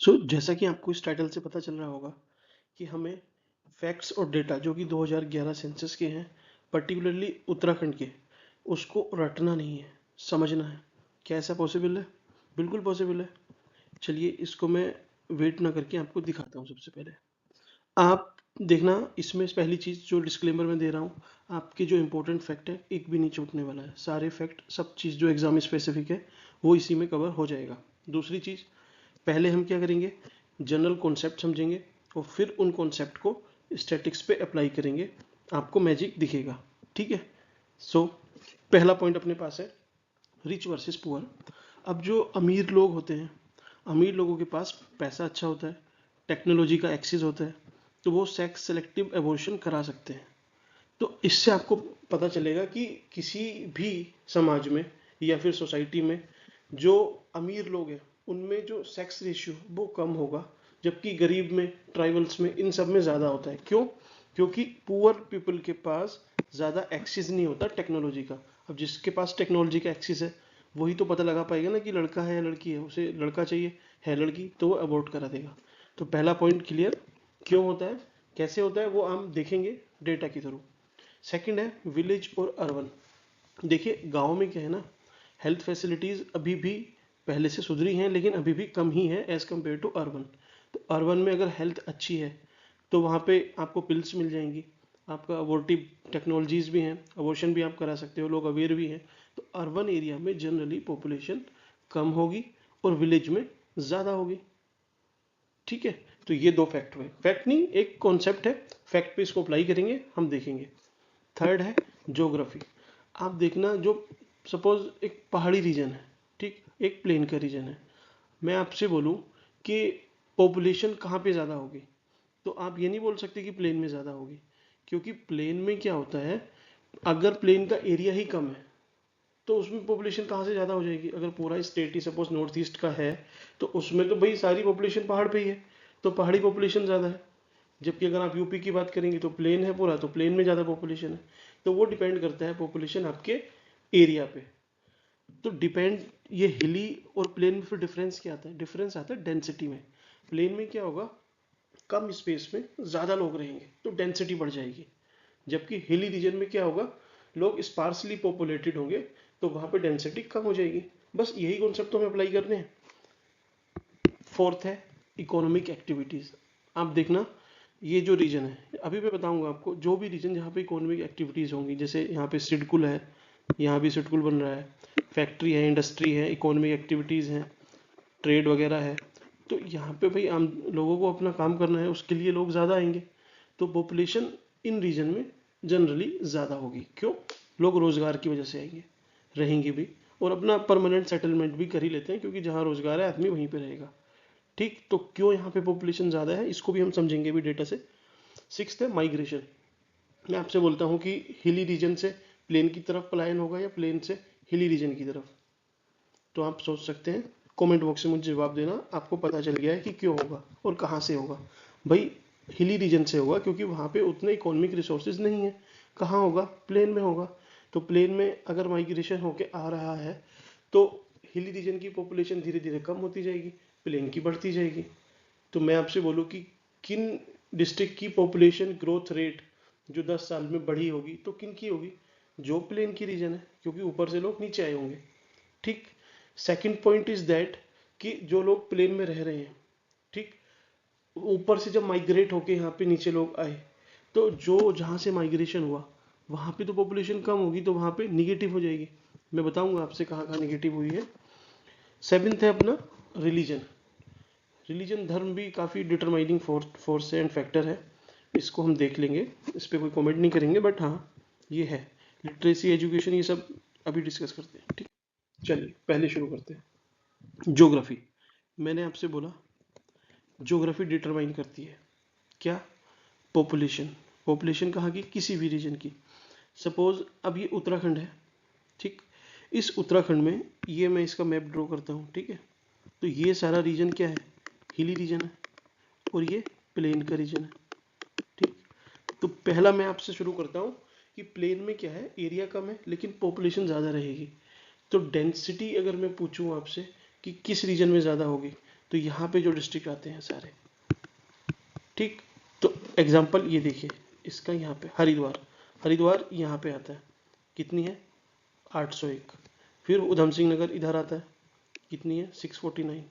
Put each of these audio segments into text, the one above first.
जैसा कि आपको इस टाइटल से पता चल रहा होगा कि हमें फैक्ट्स और डेटा जो कि 2011 सेंसस के हैं, पर्टिकुलरली उत्तराखंड के, उसको रटना नहीं है, समझना है। क्या ऐसा पॉसिबल है? बिल्कुल पॉसिबल है। चलिए इसको मैं वेट ना करके आपको दिखाता हूँ। सबसे पहले आप देखना, इसमें पहली चीज़ जो डिस्क्लेमर मैं दे रहा हूँ, आपके जो इंपॉर्टेंट फैक्ट है एक भी नहीं छूटने वाला है। सारे फैक्ट, सब चीज़ जो एग्जाम स्पेसिफिक है वो इसी में कवर हो जाएगा। दूसरी चीज़, पहले हम क्या करेंगे, जनरल कॉन्सेप्ट समझेंगे और फिर उन कॉन्सेप्ट को स्टैटिक्स पे अप्लाई करेंगे, आपको मैजिक दिखेगा। ठीक है। सो पहला पॉइंट अपने पास है रिच वर्सेस पुअर। अब जो अमीर लोग होते हैं, अमीर लोगों के पास पैसा अच्छा होता है, टेक्नोलॉजी का एक्सेस होता है, तो वो सेक्स सेलेक्टिव एबॉर्शन करा सकते हैं। तो इससे आपको पता चलेगा कि किसी भी समाज में या फिर सोसाइटी में जो अमीर लोग हैं उनमें जो सेक्स रेशियो वो कम होगा, जबकि गरीब में, ट्राइबल्स में, इन सब में ज़्यादा होता है। क्यों? क्योंकि पुअर पीपल के पास ज़्यादा एक्सेस नहीं होता टेक्नोलॉजी का। अब जिसके पास टेक्नोलॉजी का एक्सेस है वही तो पता लगा पाएगा ना कि लड़का है या लड़की है। उसे लड़का चाहिए, है लड़की, तो वो अबॉर्ट करा देगा। तो पहला पॉइंट क्लियर। क्यों होता है, कैसे होता है, वो हम देखेंगे डेटा के थ्रू। सेकंड है विलेज और अर्बन। देखिए गांव में क्या है ना, हेल्थ फैसिलिटीज़ अभी भी पहले से सुधरी हैं, लेकिन अभी भी कम ही है एज़ कम्पेयर टू अर्बन। तो अर्बन में अगर हेल्थ अच्छी है तो वहाँ पे आपको पिल्स मिल जाएंगी, आपका अबॉर्टिव टेक्नोलॉजीज़ भी हैं, अबॉर्शन भी आप करा सकते हो, लोग अवेयर भी हैं। तो अर्बन एरिया में जनरली पॉपुलेशन कम होगी और विलेज में ज़्यादा होगी। ठीक है। तो ये दो फैक्ट हुए, फैक्ट नहीं, एक कॉन्सेप्ट है, फैक्ट पे इसको अप्लाई करेंगे, हम देखेंगे। थर्ड है ज्योग्राफी। आप देखना, जो सपोज एक पहाड़ी रीजन है, ठीक, एक प्लेन का रीजन है, मैं आपसे बोलूं कि पॉपुलेशन कहाँ पे ज़्यादा होगी, तो आप ये नहीं बोल सकते कि प्लेन में ज़्यादा होगी। क्योंकि प्लेन में क्या होता है, अगर प्लेन का एरिया ही कम है तो उसमें पॉपुलेशन कहाँ से ज़्यादा हो जाएगी। अगर पूरा स्टेट ही सपोज नॉर्थ ईस्ट का है तो उसमें तो भाई सारी पॉपुलेशन पहाड़ पे ही है, तो पहाड़ी पॉपुलेशन ज़्यादा है। जबकि अगर आप यूपी की बात करेंगे तो प्लेन है पूरा, तो प्लेन में ज़्यादा पॉपुलेशन है। तो वो डिपेंड करता है पॉपुलेशन आपके एरिया पे। तो डिपेंड, ये हिली और प्लेन में फिर डिफरेंस क्या आता है, डिफरेंस आता है डेंसिटी में। प्लेन में क्या होगा, कम स्पेस में ज़्यादा लोग रहेंगे तो डेंसिटी बढ़ जाएगी। जबकि हिली रीजन में क्या होगा, लोग स्पार्सली पॉपुलेटेड होंगे तो वहाँ पे डेंसिटी कम हो जाएगी। बस यही कॉन्सेप्ट तो हमें अप्लाई करने हैं। फोर्थ है इकोनॉमिक एक्टिविटीज़। आप देखना, ये जो रीजन है, अभी मैं बताऊंगा आपको, जो भी रीजन जहाँ पे इकोनॉमिक एक्टिविटीज़ होंगी, जैसे यहाँ पे सिडकुल है, यहाँ भी सिडकुल बन रहा है, फैक्ट्री है, इंडस्ट्री है, इकोनॉमिक एक्टिविटीज़ हैं, ट्रेड वगैरह है, तो यहाँ पे भाई आम लोगों को अपना काम करना है, उसके लिए लोग ज़्यादा आएंगे। तो पॉपुलेशन इन रीजन में जनरली ज़्यादा होगी। क्यों? लोग रोज़गार की वजह से आएंगे, रहेंगे भी, और अपना परमानेंट सेटलमेंट भी कर ही लेते हैं, क्योंकि जहाँ रोज़गार है आदमी वहीं पर रहेगा। ठीक, तो क्यों यहाँ पे पॉपुलेशन ज़्यादा है इसको भी हम समझेंगे भी डेटा से। सिक्स्थ है माइग्रेशन। मैं आपसे बोलता हूँ कि हिली रीजन से प्लेन की तरफ पलायन होगा या प्लेन से हिली रीजन की तरफ, तो आप सोच सकते हैं, कमेंट बॉक्स में मुझे जवाब देना, आपको पता चल गया है कि क्यों होगा और कहाँ से होगा। भाई हिली रीजन से होगा क्योंकि वहाँ पे उतने इकोनॉमिक रिसोर्सेज नहीं है। कहाँ होगा? प्लेन में होगा। तो प्लेन में अगर माइग्रेशन होके आ रहा है तो हिली रीजन की पॉपुलेशन धीरे धीरे कम होती जाएगी, प्लेन की बढ़ती जाएगी। तो मैं आपसे बोलूँ कि किन डिस्ट्रिक्ट की पॉपुलेशन ग्रोथ रेट जो 10 साल में बढ़ी होगी, तो किन की होगी? जो प्लेन की रीजन है, क्योंकि ऊपर से लोग नीचे आए होंगे। ठीक। सेकंड पॉइंट इज दैट कि जो लोग प्लेन में रह रहे हैं, ठीक, ऊपर से जब माइग्रेट होके यहाँ पे नीचे लोग आए, तो जो जहाँ से माइग्रेशन हुआ वहाँ पे तो पॉपुलेशन कम होगी, तो वहाँ पे निगेटिव हो जाएगी। मैं बताऊंगा आपसे कहाँ कहाँ निगेटिव हुई है। सेवेंथ है अपना रिलीजन। रिलीजन, धर्म भी काफ़ी डिटरमाइनिंग फोर्स है एंड फैक्टर है। इसको हम देख लेंगे, इस पर कोई कमेंट नहीं करेंगे, बट हाँ ये है। लिटरेसी, एजुकेशन, ये सब अभी डिस्कस करते हैं। ठीक, चलिए पहले शुरू करते हैं। ज्योग्राफी। मैंने आपसे बोला ज्योग्राफी डिटरमाइन करती है क्या? पॉपुलेशन। पॉपुलेशन कहाँ की? किसी भी रीजन की। सपोज अब ये उत्तराखंड है, ठीक, इस उत्तराखंड में ये मैं इसका मैप ड्रॉ करता हूँ, ठीक है। तो ये सारा रीजन क्या है? हिली रीजन है, और ये प्लेन का रीजन है। ठीक, तो पहला मैं आपसे शुरू करता हूँ कि प्लेन में क्या है, एरिया कम है लेकिन पॉपुलेशन ज़्यादा रहेगी। तो डेंसिटी अगर मैं पूछूं आपसे कि किस रीजन में ज़्यादा होगी, तो यहाँ पे जो डिस्ट्रिक्ट आते हैं सारे, ठीक। तो एग्जाम्पल ये देखिए इसका, यहाँ पे हरिद्वार यहाँ पे आता है, कितनी है 801। फिर उधम सिंह नगर इधर आता है, कितनी है 649।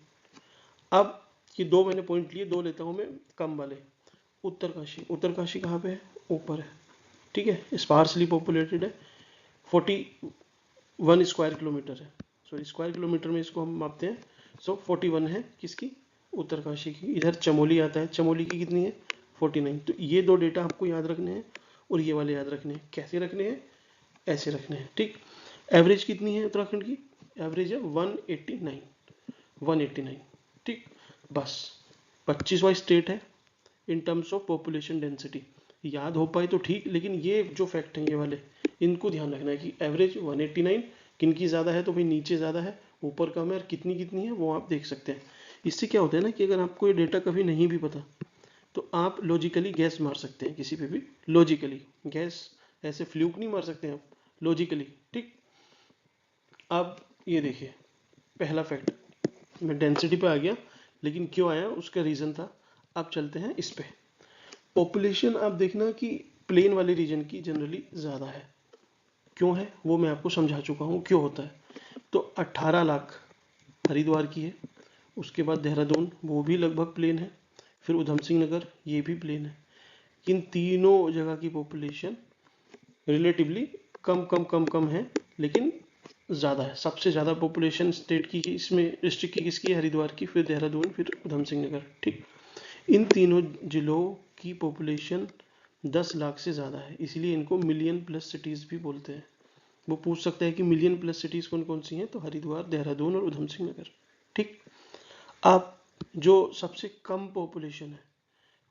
अब ये दो मैंने पॉइंट लिए, दो लेता हूँ मैं कम वाले। उत्तरकाशी कहाँ पे है, ऊपर है, ठीक है, स्पार्सली पॉपुलेटेड है, 41 स्क्वायर किलोमीटर है, सॉरी स्क्वायर किलोमीटर में इसको हम मापते हैं। सो 41 है किसकी, उत्तरकाशी की। इधर चमोली आता है, चमोली की कितनी है 49। तो ये दो डेटा आपको याद रखने हैं और ये वाले याद रखने हैं। कैसे रखने हैं, ऐसे रखने हैं, ठीक। एवरेज कितनी है उत्तराखंड की, एवरेज है 189, ठीक। बस 25वां स्टेट है in terms of population density. याद हो पाए तो ठीक, लेकिन ये जो फैक्ट हैं ये वाले, इनको ध्यान रखना है कि एवरेज 189, किनकी ज़्यादा है तो भाई नीचे ज़्यादा है, ऊपर कम है, और कितनी कितनी है वो आप देख सकते हैं। इससे क्या होता है ना कि अगर आपको ये डेटा कभी नहीं भी पता तो आप लॉजिकली गैस मार सकते हैं, किसी पे भी लॉजिकली गैस, ऐसे फ्लूक नहीं मार सकते हैं आप, लॉजिकली, ठीक। अब ये देखिए पहला फैक्ट, मैं डेंसिटी पे आ गया, लेकिन क्यों आया उसका रीज़न था। अब चलते हैं इस पे। पॉपुलेशन आप देखना कि प्लेन वाले रीजन की जनरली ज़्यादा है, क्यों है वो मैं आपको समझा चुका हूँ क्यों होता है। तो 18 लाख हरिद्वार की है, उसके बाद देहरादून वो भी लगभग प्लेन है, फिर उधम सिंह नगर ये भी प्लेन है। इन तीनों जगह की पॉपुलेशन रिलेटिवली कम कम कम कम है, लेकिन ज़्यादा है। सबसे ज़्यादा पॉपुलेशन स्टेट की इसमें डिस्ट्रिक्ट की किसकी है, हरिद्वार की, फिर देहरादून, फिर उधम सिंह नगर, ठीक। इन तीनों जिलों की पॉपुलेशन 10 लाख से ज़्यादा है, इसलिए इनको मिलियन प्लस सिटीज़ भी बोलते हैं। वो पूछ सकता है कि मिलियन प्लस सिटीज़ कौन कौन सी हैं, तो हरिद्वार, देहरादून और उधम सिंह नगर, ठीक। अब जो सबसे कम पॉपुलेशन है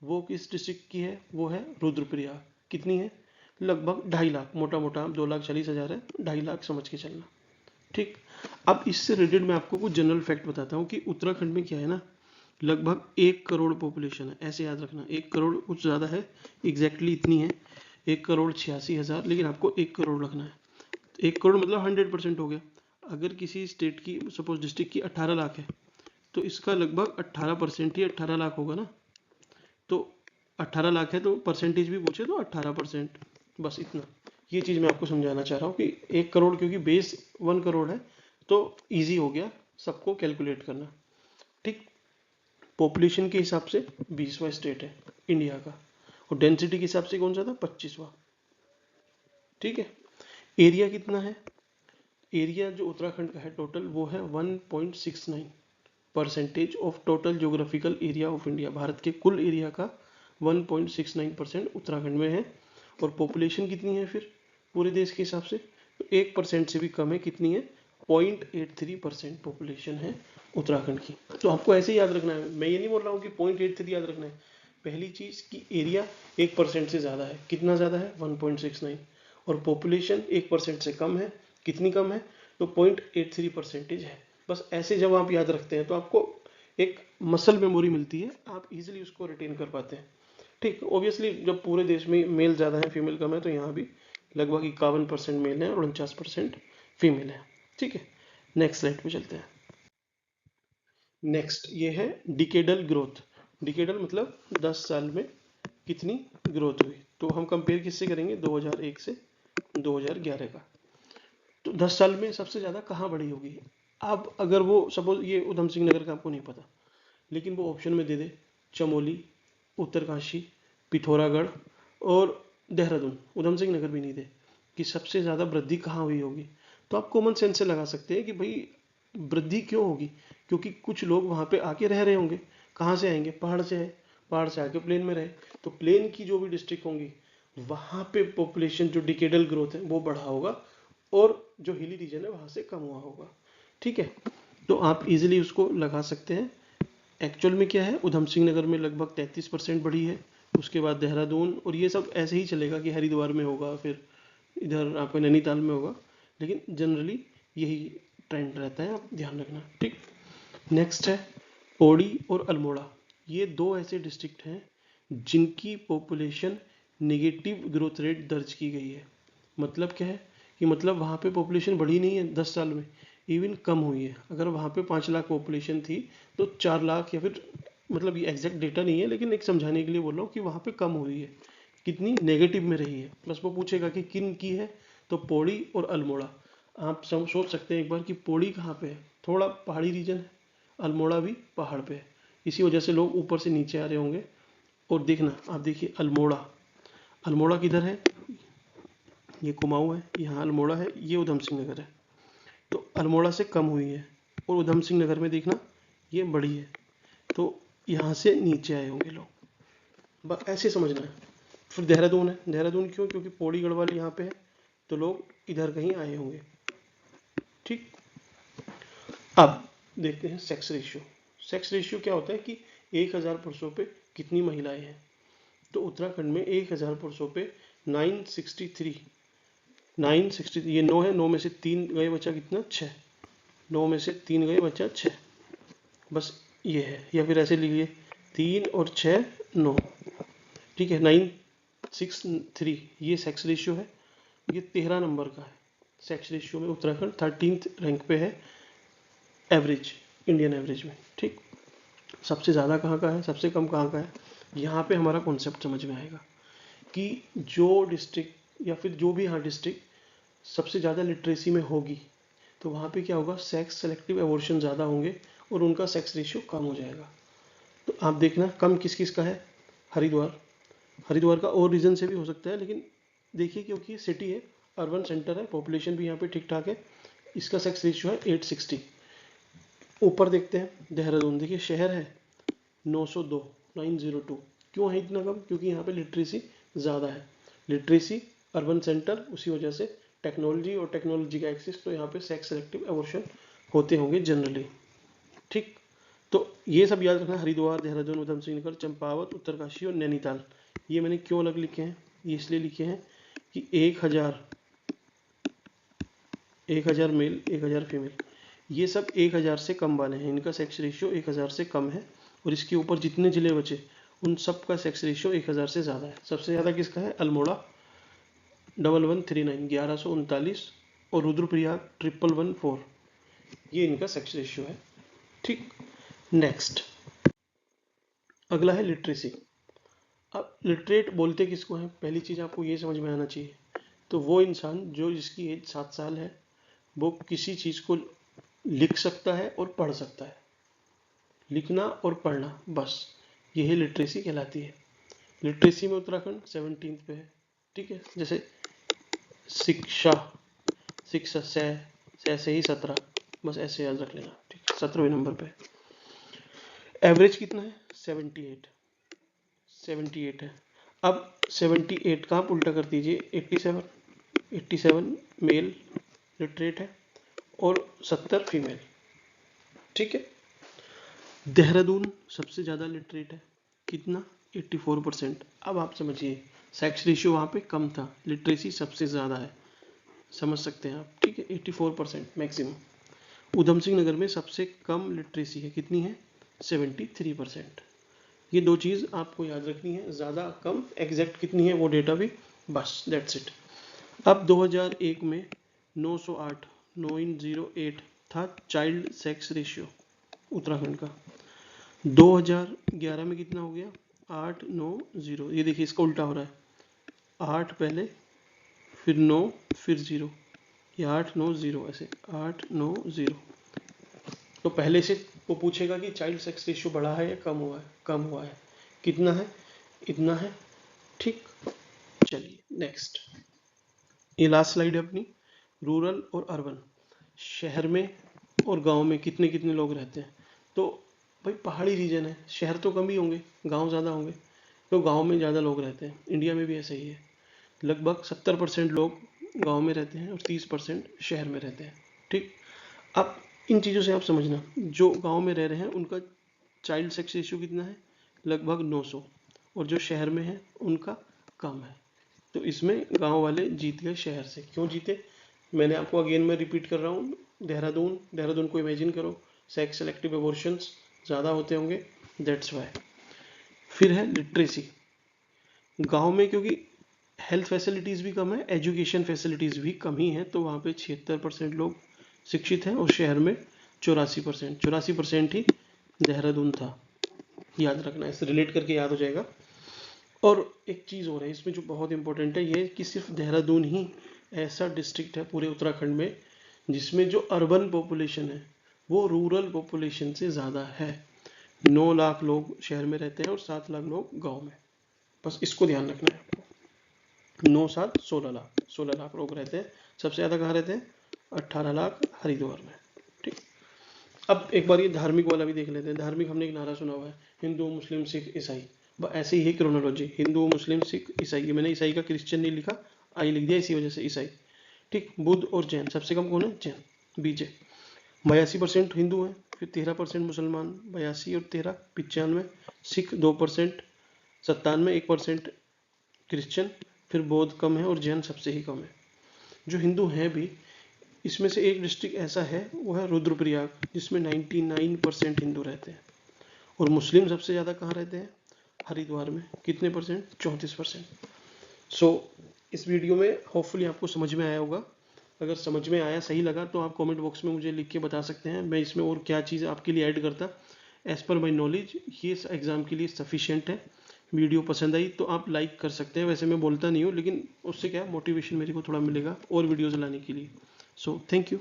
वो किस डिस्ट्रिक्ट की है, वो है रुद्रप्रयाग। कितनी है, लगभग 2.5 लाख, मोटा मोटा 2,40,000 है, 2.5 लाख समझ के चलना, ठीक। अब इससे रिलेटेड मैं आपको कुछ जनरल फैक्ट बताता हूँ कि उत्तराखंड में क्या है ना, लगभग 1 करोड़ पॉपुलेशन है, ऐसे याद रखना। 1 करोड़ कुछ ज़्यादा है, एग्जैक्टली इतनी है, 1,86,000, लेकिन आपको 1 करोड़ रखना है। 1 करोड़ मतलब 100% हो गया। अगर किसी स्टेट की सपोज डिस्ट्रिक्ट की 18 लाख है, तो इसका लगभग 18% ही 18 लाख होगा ना। तो 18 लाख है तो परसेंटेज भी पूछे तो 18%, बस इतना। ये चीज़ मैं आपको समझाना चाह रहा हूँ कि 1 करोड़, क्योंकि बेस 1 करोड़ है तो ईजी हो गया सबको कैलकुलेट करना, ठीक। पॉपुलेशन के हिसाब से 20वां स्टेट है इंडिया का, और डेंसिटी के हिसाब से कौन सा था, 25वां, ठीक है। एरिया कितना है, एरिया जो उत्तराखंड का है टोटल वो है 1.69% of total geographical area of India. Bharat के कुल एरिया का 1.69% उत्तराखंड में है। और पॉपुलेशन कितनी है फिर पूरे देश के हिसाब से, तो 1% से भी कम है, कितनी है 0.83% पॉपुलेशन है उत्तराखंड की। तो आपको ऐसे ही याद रखना है, मैं ये नहीं बोल रहा हूँ कि 0.83 याद रखना है। पहली चीज़ कि एरिया 1% से ज़्यादा है, कितना ज़्यादा है 1.69, और पॉपुलेशन 1% से कम है, कितनी कम है तो 0.83% है। बस ऐसे जब आप याद रखते हैं तो आपको एक मसल मेमोरी मिलती है, आप इजीली उसको रिटेन कर पाते हैं, ठीक। ऑब्वियसली जब पूरे देश में मेल ज़्यादा है फीमेल कम है, तो यहाँ भी लगभग 51% मेल है और 49% फीमेल है, ठीक है। नेक्स्ट स्लाइड पे चलते हैं। नेक्स्ट ये है डिकेडल ग्रोथ। डिकेडल मतलब 10 साल में कितनी ग्रोथ हुई, तो हम कंपेयर किससे करेंगे, 2001 से 2011 का। तो 10 साल में सबसे ज़्यादा कहाँ बढ़ी होगी। अब अगर वो सपोज ये उधम सिंह नगर का आपको नहीं पता, लेकिन वो ऑप्शन में दे दे चमोली, उत्तरकाशी, पिथौरागढ़ और देहरादून, उधम सिंह नगर भी नहीं दे कि सबसे ज़्यादा वृद्धि कहाँ हुई होगी, तो आप कॉमन सेंस से लगा सकते हैं कि भाई वृद्धि क्यों होगी, क्योंकि कुछ लोग वहाँ पे आके रह रहे होंगे। कहाँ से आएंगे, पहाड़ से आए, पहाड़ से आके प्लेन में रहे, तो प्लेन की जो भी डिस्ट्रिक्ट होंगी वहाँ पे पॉपुलेशन जो डिकेडल ग्रोथ है वो बढ़ा होगा, और जो हिली रीजन है वहाँ से कम हुआ होगा, ठीक है। तो आप इजीली उसको लगा सकते हैं। एक्चुअल में क्या है, उधम सिंह नगर में लगभग 33% बढ़ी है, उसके बाद देहरादून, और ये सब ऐसे ही चलेगा कि हरिद्वार में होगा, फिर इधर आपका नैनीताल में होगा, लेकिन जनरली यही ट्रेंड रहता है, आप ध्यान रखना, ठीक। नेक्स्ट है पौड़ी और अल्मोड़ा। ये दो ऐसे डिस्ट्रिक्ट हैं जिनकी पॉपुलेशन नेगेटिव ग्रोथ रेट दर्ज की गई है। मतलब क्या है कि मतलब वहाँ पे पॉपुलेशन बढ़ी नहीं है 10 साल में, इवन कम हुई है। अगर वहाँ पे 5 लाख पॉपुलेशन थी तो 4 लाख या फिर, मतलब ये एग्जैक्ट डेटा नहीं है लेकिन एक समझाने के लिए बोल रहा हूँ कि वहाँ पे कम हुई है। कितनी? नेगेटिव में रही है। बस वो पूछेगा कि किन की है, तो पौड़ी और अल्मोड़ा। आप सब सोच सकते हैं एक बार कि पौड़ी कहाँ पे है, थोड़ा पहाड़ी रीजन है, अल्मोड़ा भी पहाड़ पे है, इसी वजह से लोग ऊपर से नीचे आ रहे होंगे। और देखना, आप देखिए अल्मोड़ा, अल्मोड़ा किधर है, ये कुमाऊं है, यहाँ अल्मोड़ा है, ये उधम सिंह नगर है। तो अल्मोड़ा से कम हुई है और उधम सिंह नगर में देखना ये बड़ी है, तो यहाँ से नीचे आए होंगे लोग, बस ऐसे समझना है। फिर देहरादून है, देहरादून क्यों? क्योंकि पौड़ी गढ़वाल यहाँ पे है, तो लोग इधर कहीं आए होंगे। ठीक, अब देखते हैं सेक्स रेशियो। सेक्स रेशियो क्या होता है कि 1000 पुरुषों पे कितनी महिलाएं हैं। तो उत्तराखंड में 1000 पुरुषों पे 963, 960, ये 9 है, 9 में से 3 गए बचा कितना? 6, 9 में से 3 गए बचा 6, बस ये है। या फिर ऐसे लिखिए 3 और 6 9, ठीक है, 963, ये सेक्स रेशियो है। ये 13 नंबर का है सेक्स रेशियो में। उत्तराखंड 13th रैंक पे है एवरेज, इंडियन एवरेज में। ठीक, सबसे ज़्यादा कहाँ का है, सबसे कम कहाँ का है, यहाँ पे हमारा कॉन्सेप्ट समझ में आएगा कि जो डिस्ट्रिक्ट या फिर जो भी यहाँ डिस्ट्रिक्ट सबसे ज़्यादा लिटरेसी में होगी, तो वहाँ पे क्या होगा, सेक्स सेलेक्टिव एबॉर्शन ज़्यादा होंगे और उनका सेक्स रेशियो कम हो जाएगा। तो आप देखना कम किस किस का है, हरिद्वार, हरिद्वार का और रीजन से भी हो सकता है, लेकिन देखिए क्योंकि सिटी है, अर्बन सेंटर है, पॉपुलेशन भी यहाँ पे ठीक ठाक है, इसका सेक्स रेशियो है 860। ऊपर देखते हैं देहरादून, देखिए शहर है 902, 902, क्यों है इतना कम? क्योंकि यहाँ पे लिटरेसी ज़्यादा है, लिटरेसी अर्बन सेंटर, उसी वजह से टेक्नोलॉजी और टेक्नोलॉजी का एक्सेस, तो यहाँ पे सेक्स सेलेक्टिव एबॉर्शन होते होंगे जनरली। ठीक, तो ये सब याद रखना, हरिद्वार, देहरादून, उधम सिंह नगर, चंपावत, उत्तरकाशी और नैनीताल। ये मैंने क्यों अलग लिखे हैं, ये इसलिए लिखे हैं कि 1000 मेल 1000 फीमेल, ये सब 1000 से कम वाले हैं, इनका सेक्स रेशियो 1000 से कम है। और इसके ऊपर जितने जिले बचे उन सब का सेक्स रेशियो 1000 से ज़्यादा है। सबसे ज़्यादा किसका है? अल्मोड़ा 1139, 1139, और रुद्रप्रयाग 1114, ये इनका सेक्स रेशियो है। ठीक, नेक्स्ट अगला है लिटरेसी। अब लिटरेट बोलते किसको है? पहली चीज़ आपको ये समझ में आना चाहिए, तो वो इंसान जो जिसकी एज 7 साल है वो किसी चीज़ को लिख सकता है और पढ़ सकता है, लिखना और पढ़ना, बस यही लिटरेसी कहलाती है। लिटरेसी में उत्तराखंड 17th पे है। ठीक है, जैसे शिक्षा, शिक्षा से ही 17, बस ऐसे याद रख लेना। ठीक है, 17वें नंबर पे। एवरेज कितना है? 78, 78 है। अब 78 का आप उल्टा कर दीजिए, 87, 87 मेल लिटरेट है और 70 फीमेल। ठीक है, देहरादून सबसे ज़्यादा लिटरेट है, कितना? 84%। अब आप समझिए सेक्स रेशियो वहाँ पे कम था, लिटरेसी सबसे ज़्यादा है, समझ सकते हैं आप। ठीक है, 84% मैक्सिमम। उधम सिंह नगर में सबसे कम लिटरेसी है, कितनी है? 73%। ये दो चीज़ आपको याद रखनी है, ज़्यादा कम एग्जैक्ट कितनी है वो डेटा भी, बस दैट्स इट। अब 2001 में 908, 908 था चाइल्ड सेक्स रेशियो उत्तराखंड का। 2011 में कितना हो गया? 890। ये देखिए इसका उल्टा हो रहा है, 8 पहले फिर 9 फिर 0, ये 890, ऐसे 890। तो पहले से वो पूछेगा कि चाइल्ड सेक्स रेशियो बढ़ा है या कम हुआ है? कम हुआ है। कितना है? इतना है। ठीक, चलिए नेक्स्ट, ये लास्ट स्लाइड है अपनी। रूरल और अर्बन, शहर में और गांव में कितने कितने लोग रहते हैं? तो भाई पहाड़ी रीजन है, शहर तो कम ही होंगे, गांव ज़्यादा होंगे, तो गांव में ज़्यादा लोग रहते हैं। इंडिया में भी ऐसा ही है, लगभग 70% लोग गांव में रहते हैं और 30% शहर में रहते हैं। ठीक, अब इन चीज़ों से आप समझना, जो गांव में रह रहे हैं उनका चाइल्ड सेक्स रेशियो कितना है? लगभग 900, और जो शहर में है उनका कम है। तो इसमें गांव वाले जीत गए शहर से। क्यों जीते? मैंने आपको अगेन मैं रिपीट कर रहा हूँ, देहरादून को इमेजिन करो, सेक्स सेलेक्टिव एबॉर्शंस ज़्यादा होते होंगे, दैट्स वाई। फिर है लिटरेसी, गांव में क्योंकि हेल्थ फैसिलिटीज़ भी कम है, एजुकेशन फैसिलिटीज़ भी कम ही है, तो वहाँ पे 76% लोग शिक्षित हैं और शहर में 84% ही देहरादून था। याद रखना, इससे रिलेट करके याद हो जाएगा। और एक चीज़ और है इसमें जो बहुत इंपॉर्टेंट है, ये कि सिर्फ देहरादून ही ऐसा डिस्ट्रिक्ट है पूरे उत्तराखंड में जिसमें जो अर्बन पॉपुलेशन है वो रूरल पॉपुलेशन से ज़्यादा है। 9 लाख लोग शहर में रहते हैं और 7 लाख लोग गांव में। बस इसको ध्यान रखना है आपको। 9 7 16 लाख लोग रहते हैं। सबसे ज़्यादा कहाँ रहते हैं? 18 लाख हरिद्वार में। ठीक। अब एक बार ये धार्मिक वाला भी देख लेते हैं। धार्मिक हमने एक नारा सुना हुआ है, हिंदू मुस्लिम सिख ईसाई। ऐसे ही है क्रोनोलॉजी, हिंदू मुस्लिम सिख ईसाई। मैंने ईसाई का क्रिश्चियन नहीं लिखा, आई लिख दिया इसी वजह से ईसाई। ठीक। बुद्ध और जैन, सबसे कम कौन है? जैन, बीजे। 82% हिंदू हैं, फिर 13% मुसलमान, 82 और 13 95। सिख 2%, 97, 1% क्रिश्चियन, फिर बौद्ध कम है और जैन सबसे ही कम है। जो हिंदू हैं भी, इसमें से एक डिस्ट्रिक्ट ऐसा है वो है रुद्रप्रयाग, जिसमें 99% हिंदू रहते हैं। और मुस्लिम सबसे ज़्यादा कहाँ रहते हैं? हरिद्वार में। कितने परसेंट? 34%। सो इस वीडियो में होपफुली आपको समझ में आया होगा। अगर समझ में आया, सही लगा, तो आप कमेंट बॉक्स में मुझे लिख के बता सकते हैं, मैं इसमें और क्या चीज़ आपके लिए ऐड करता। एज़ पर माई नॉलेज ये एग्ज़ाम के लिए सफिशिएंट है। वीडियो पसंद आई तो आप लाइक कर सकते हैं। वैसे मैं बोलता नहीं हूँ, लेकिन उससे क्या मोटिवेशन मेरे को थोड़ा मिलेगा और वीडियोज़ लाने के लिए। So thank you.